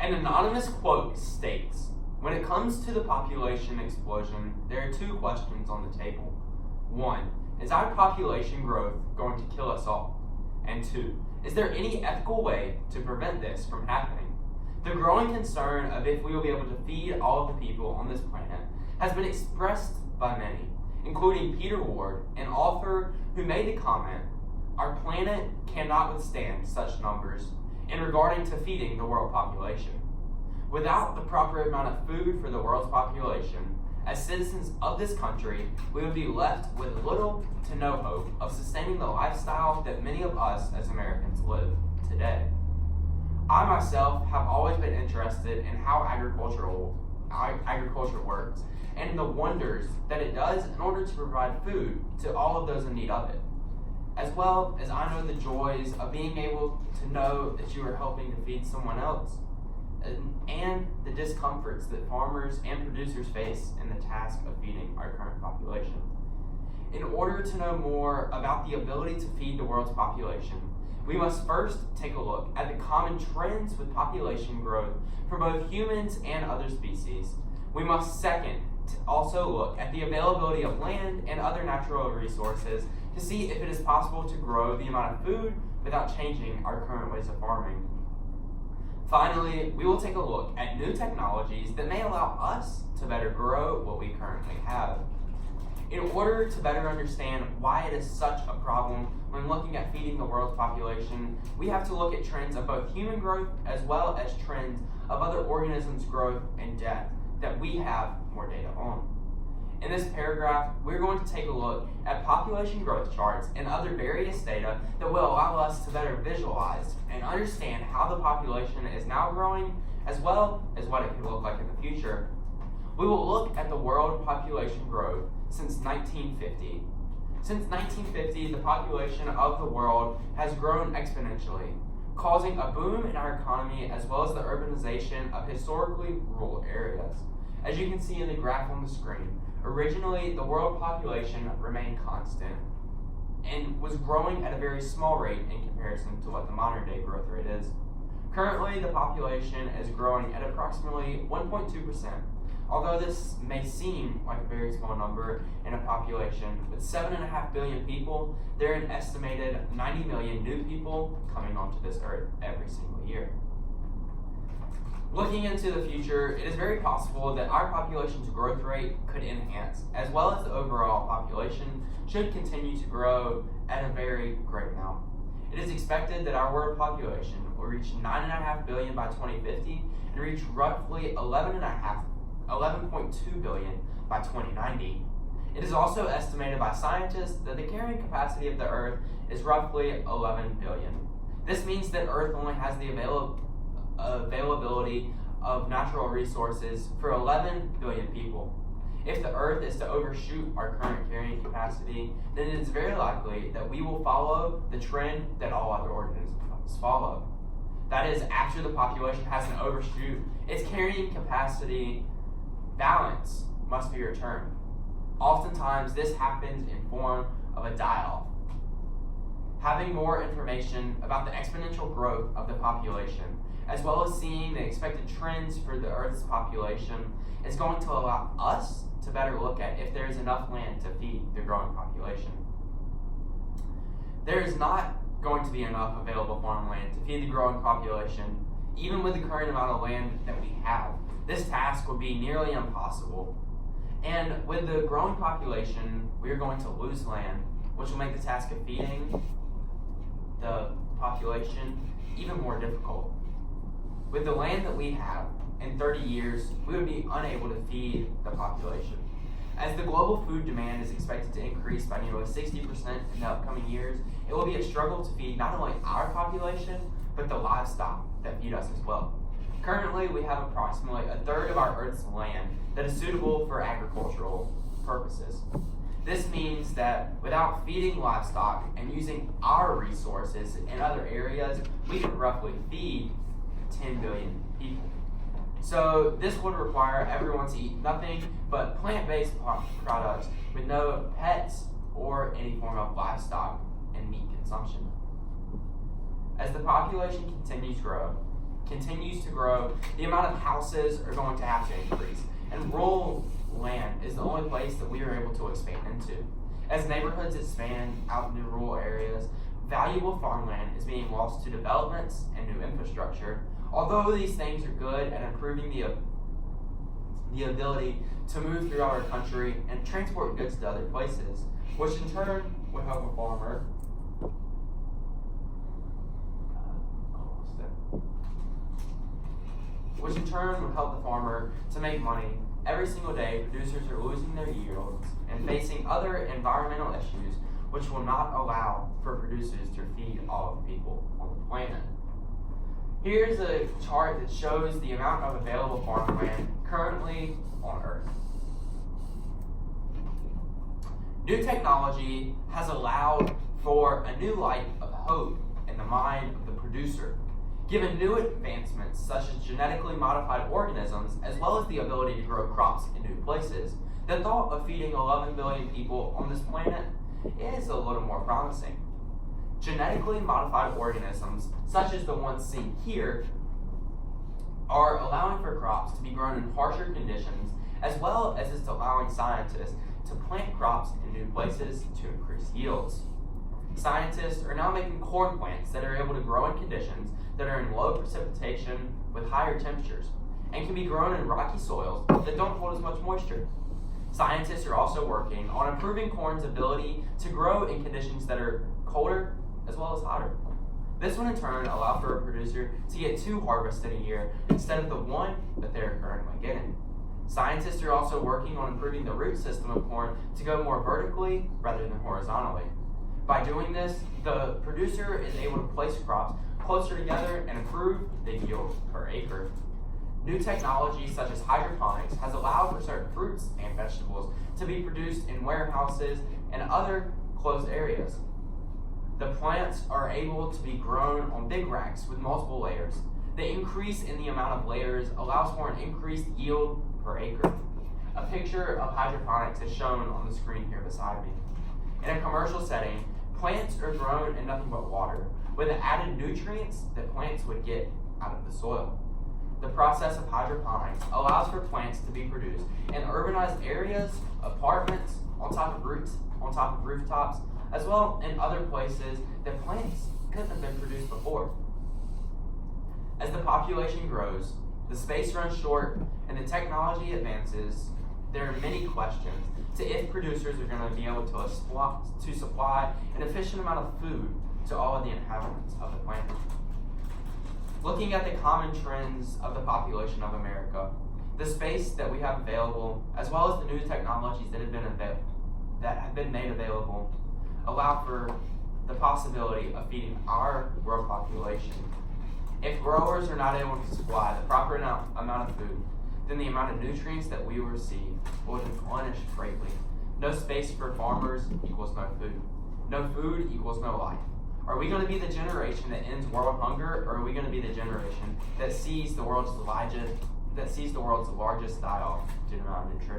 An anonymous quote states, "When it comes to the population explosion, there are two questions on the table. One, is our population growth going to kill us all? And two, is there any ethical way to prevent this from happening?" The growing concern of if we will be able to feed all of the people on this planet has been expressed by many, including Peter Ward, an author who made the comment, "Our planet cannot withstand such numbers in regarding to feeding the world population. Without the proper amount of food for the world's population, as citizens of this country, we would be left with little to no hope of sustaining the lifestyle that many of us as Americans live today." I myself have always been interested in how agriculture works and in the wonders that it does in order to provide food to all of those in need of it. As well as I know the joys of being able to know that you are helping to feed someone else, and the discomforts that farmers and producers face in the task of feeding our current population. In order to know more about the ability to feed the world's population, we must first take a look at the common trends with population growth for both humans and other species. We must second also look at the availability of land and other natural resources to see if it is possible to grow the amount of food without changing our current ways of farming. Finally, we will take a look at new technologies that may allow us to better grow what we currently have. In order to better understand why it is such a problem when looking at feeding the world's population, we have to look at trends of both human growth as well as trends of other organisms' growth and death that we have more data on. In this paragraph, we're going to take a look at population growth charts and other various data that will allow us to better visualize and understand how the population is now growing, as well as what it could look like in the future. We will look at the world population growth since 1950. Since 1950, the population of the world has grown exponentially, causing a boom in our economy as well as the urbanization of historically rural areas. As you can see in the graph on the screen, originally the world population remained constant and was growing at a very small rate in comparison to what the modern day growth rate is. Currently, the population is growing at approximately 1.2%. Although this may seem like a very small number in a population with 7.5 billion people, there are an estimated 90 million new people coming onto this earth every single year. Looking into the future, it is very possible that our population's growth rate could enhance, as well as the overall population should continue to grow at a very great amount. It is expected that our world population will reach 9.5 billion by 2050 and reach roughly 11.2 billion by 2090. It is also estimated by scientists that the carrying capacity of the Earth is roughly 11 billion. This means that Earth only has the availability of natural resources for 11 billion people. If the Earth is to overshoot our current carrying capacity, then it is very likely that we will follow the trend that all other organisms follow. That is, after the population has an overshoot, its carrying capacity balance must be returned. Oftentimes, this happens in form of a die-off. Having more information about the exponential growth of the population, as well as seeing the expected trends for the Earth's population, is going to allow us to better look at if there is enough land to feed the growing population. There is not going to be enough available farmland to feed the growing population, even with the current amount of land that we have. This task would be nearly impossible. And with the growing population, we are going to lose land, which will make the task of feeding the population even more difficult. With the land that we have, in 30 years, we would be unable to feed the population. As the global food demand is expected to increase by nearly 60% in the upcoming years, it will be a struggle to feed not only our population, but the livestock that feed us as well. Currently, we have approximately a third of our Earth's land that is suitable for agricultural purposes. This means that without feeding livestock and using our resources in other areas, we could roughly feed 10 billion people. So this would require everyone to eat nothing but plant-based products with no pets or any form of livestock and meat consumption. As the population continues to grow, continues to grow, the amount of houses are going to have to increase. And rural land is the only place that we are able to expand into. As neighborhoods expand out into rural areas, valuable farmland is being lost to developments and new infrastructure. Although these things are good at improving the ability to move throughout our country and transport goods to other places, which in turn would help a farmer to make money. Every single day, producers are losing their yields and facing other environmental issues which will not allow for producers to feed all of the people on the planet. Here's a chart that shows the amount of available farmland currently on Earth. New technology has allowed for a new light of hope in the mind of the producer. Given new advancements such as genetically modified organisms, as well as the ability to grow crops in new places, the thought of feeding 11 billion people on this planet is a little more promising. Genetically modified organisms, such as the ones seen here, are allowing for crops to be grown in harsher conditions, as well as it's allowing scientists to plant crops in new places to increase yields. Scientists are now making corn plants that are able to grow in conditions that are in low precipitation with higher temperatures, and can be grown in rocky soils that don't hold as much moisture. Scientists are also working on improving corn's ability to grow in conditions that are colder as well as hotter. This would in turn allow for a producer to get 2 harvests in a year instead of the 1 that they're currently getting. Scientists are also working on improving the root system of corn to go more vertically rather than horizontally. By doing this, the producer is able to place crops closer together and improve the yield per acre. New technology such as hydroponics has allowed for certain fruits and vegetables to be produced in warehouses and other closed areas. The plants are able to be grown on big racks with multiple layers. The increase in the amount of layers allows for an increased yield per acre. A picture of hydroponics is shown on the screen here beside me. In a commercial setting, plants are grown in nothing but water, with the added nutrients that plants would get out of the soil. The process of hydroponics allows for plants to be produced in urbanized areas, apartments, on top of rooftops, as well in other places that plants couldn't have been produced before. As the population grows, the space runs short, and the technology advances, there are many questions to if producers are going to be able to supply an efficient amount of food to all of the inhabitants of the planet. Looking at the common trends of the population of America, the space that we have available, as well as the new technologies that have been made available, allow for the possibility of feeding our world population. If growers are not able to supply the proper amount of food, then the amount of nutrients that we receive will diminish greatly. No space for farmers equals no food. No food equals no life. Are we going to be the generation that ends world hunger, or are we going to be the generation that sees the world's largest die-off due to malnutrition?